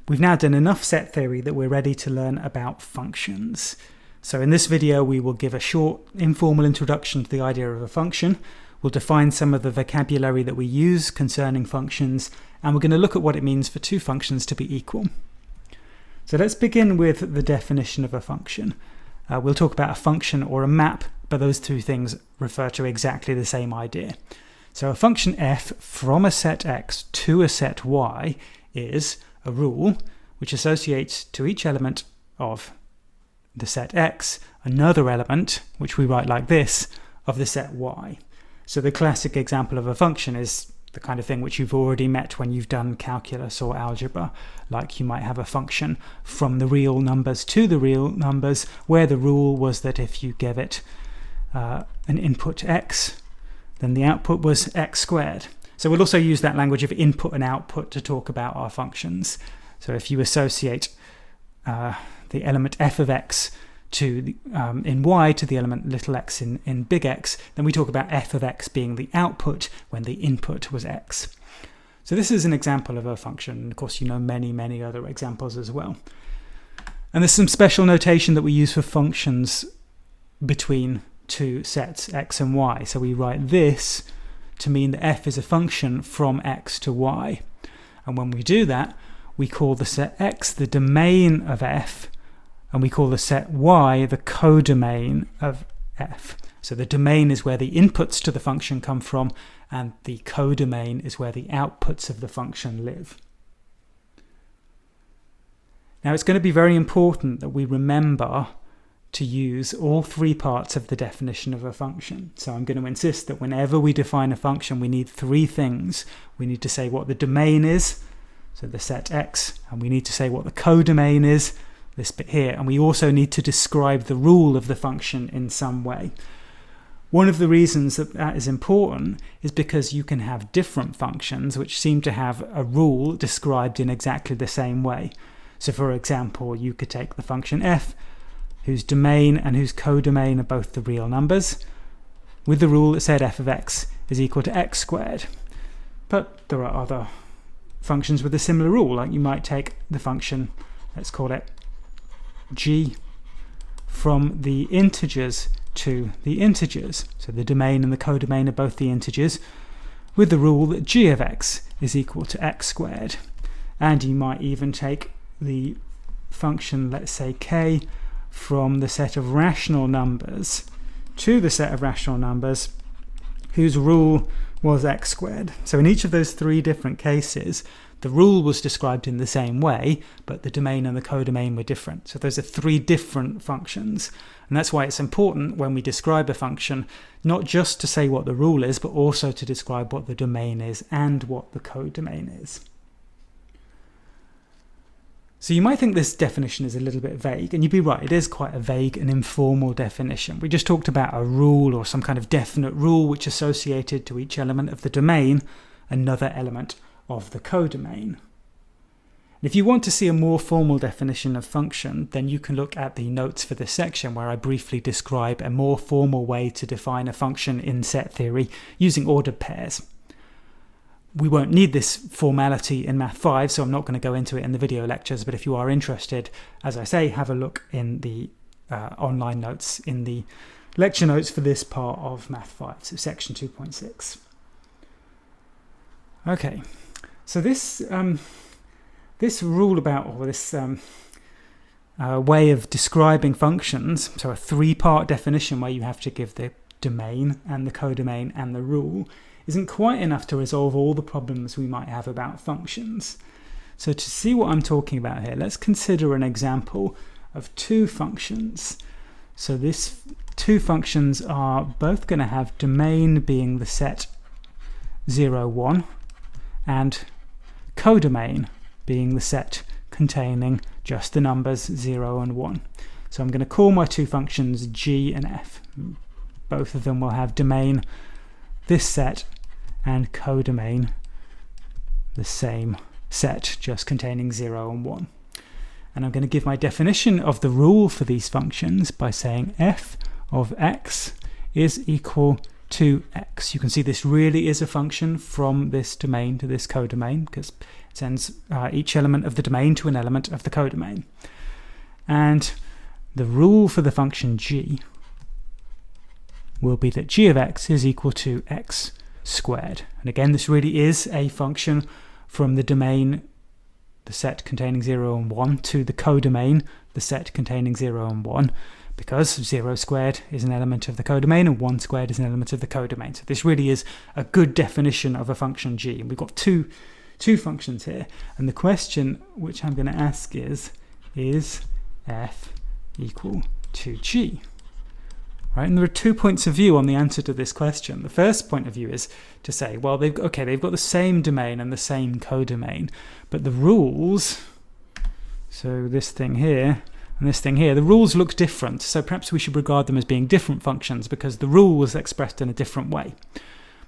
We've now done enough set theory that we're ready to learn about functions. So in this video, we will give a short, informal introduction to the idea of a function. We'll define some of the vocabulary that we use concerning functions, and we're going to look at what it means for two functions to be equal. So let's begin with the definition of a function. We'll talk about a function or a map, but those two things refer to exactly the same idea. So a function f from a set x to a set y is a rule which associates to each element of the set x another element, which we write like this, of the set y. So the classic example of a function is the kind of thing which you've already met when you've done calculus or algebra, like you might have a function from the real numbers to the real numbers, where the rule was that if you give it an input x, then the output was x squared. So we'll also use that language of input and output to talk about our functions. So if you associate the element f of x to in y to the element little x in big X, then we talk about f of x being the output when the input was x. So this is an example of a function. Of course, you know many other examples as well. And there's some special notation that we use for functions between two sets x and y. So we write this to mean that f is a function from x to y. And when we do that, we call the set x the domain of f, and we call the set y the codomain of f. So the domain is where the inputs to the function come from, and the codomain is where the outputs of the function live. Now it's going to be very important that we remember to use all three parts of the definition of a function. So I'm going to insist that whenever we define a function, we need three things. We need to say what the domain is, so the set x, and we need to say what the codomain is, this bit here, and we also need to describe the rule of the function in some way. One of the reasons that that is important is because you can have different functions which seem to have a rule described in exactly the same way. So for example, you could take the function f, whose domain and whose codomain are both the real numbers, with the rule that said f of x is equal to x squared. But there are other functions with a similar rule, like you might take the function, let's call it g, from the integers to the integers. So the domain and the codomain are both the integers, with the rule that g of x is equal to x squared. And you might even take the function, let's say k, from the set of rational numbers to the set of rational numbers whose rule was x squared. So in each of those three different cases, the rule was described in the same way, but the domain and the codomain were different. So those are three different functions. And that's why it's important when we describe a function, not just to say what the rule is, but also to describe what the domain is and what the codomain is. So you might think this definition is a little bit vague, and you'd be right, it is quite a vague and informal definition. We just talked about a rule or some kind of definite rule which associated to each element of the domain another element of the codomain. If you want to see a more formal definition of function, then you can look at the notes for this section where I briefly describe a more formal way to define a function in set theory using ordered pairs. We won't need this formality in Math 5, so I'm not going to go into it in the video lectures, but if you are interested, as I say, have a look in the online notes, in the lecture notes for this part of Math 5, so section 2.6. Okay, so this rule about, or this way of describing functions, so a three-part definition where you have to give the domain and the codomain and the rule, isn't quite enough to resolve all the problems we might have about functions. So to see what I'm talking about here, let's consider an example of two functions. So these two functions are both going to have domain being the set 0, 1, and codomain being the set containing just the numbers 0 and 1. So I'm going to call my two functions g and f. Both of them will have domain this set and codomain the same set, just containing 0 and 1. And I'm going to give my definition of the rule for these functions by saying f of x is equal 2x. You can see this really is a function from this domain to this codomain, because it sends each element of the domain to an element of the codomain. And the rule for the function g will be that g of x is equal to x squared. And again, this really is a function from the domain, the set containing 0 and 1, to the codomain, the set containing 0 and 1, because 0 squared is an element of the codomain and 1 squared is an element of the codomain. So this really is a good definition of a function g. And we've got two functions here. And the question which I'm going to ask is f equal to g? Right? And there are 2 points of view on the answer to this question. The first point of view is to say, well, they've got the same domain and the same codomain, but the rules, so this thing here and this thing here, the rules look different. So perhaps we should regard them as being different functions because the rule was expressed in a different way.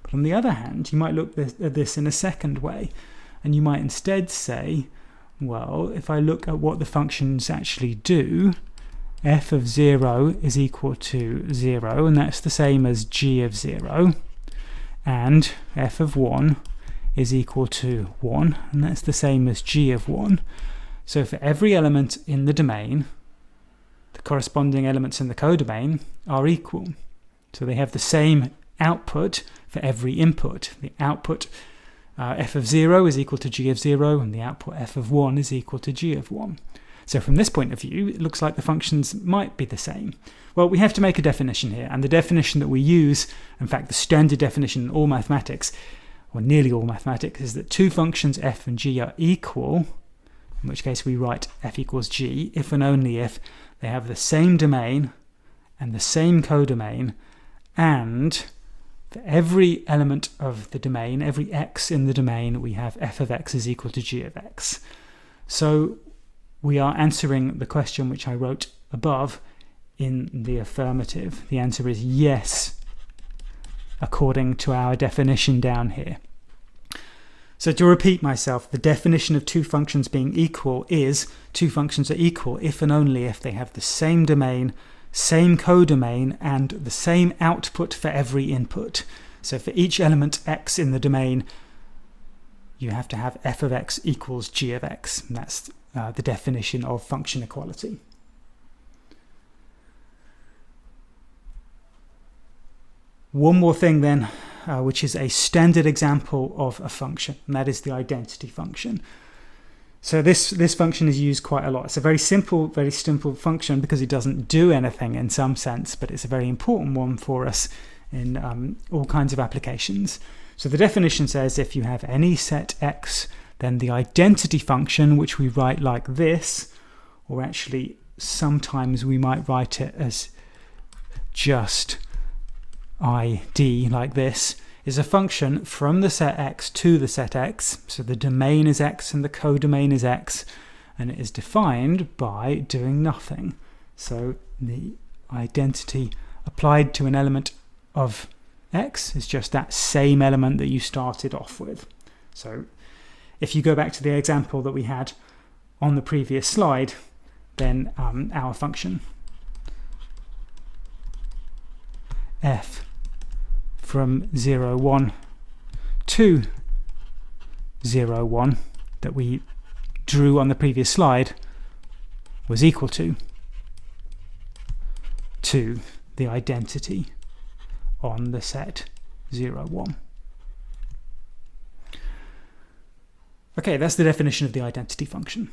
But on the other hand, you might look at this in a second way, and you might instead say, well, if I look at what the functions actually do, f of 0 is equal to 0, and that's the same as g of 0, and f of 1 is equal to 1, and that's the same as g of 1. So for every element in the domain, the corresponding elements in the codomain are equal. So they have the same output for every input. The output f of 0 is equal to g of 0, and the output f of 1 is equal to g of 1. So from this point of view, it looks like the functions might be the same. Well, we have to make a definition here, and the definition that we use, in fact the standard definition in all mathematics, or nearly all mathematics, is that two functions f and g are equal, in which case we write f equals g, if and only if they have the same domain and the same codomain, and for every element of the domain, every x in the domain, we have f of x is equal to g of x. So we are answering the question which I wrote above in the affirmative. The answer is yes, according to our definition down here. So to repeat myself, the definition of two functions being equal is two functions are equal if and only if they have the same domain, same codomain, and the same output for every input. So for each element x in the domain, you have to have f of x equals g of x. And that's the definition of function equality. One more thing then, which is a standard example of a function, and that is the identity function. So this function is used quite a lot. It's a very simple function because it doesn't do anything in some sense, but it's a very important one for us in all kinds of applications. So the definition says if you have any set x, then the identity function, which we write like this, or actually sometimes we might write it as just id like this, is a function from the set x to the set x. So the domain is x and the codomain is x, and it is defined by doing nothing. So the identity applied to an element of x is just that same element that you started off with. So if you go back to the example that we had on the previous slide, then our function f from 0, 1 to 0, 1 that we drew on the previous slide was equal to the identity on the set 0, 1. Okay, that's the definition of the identity function.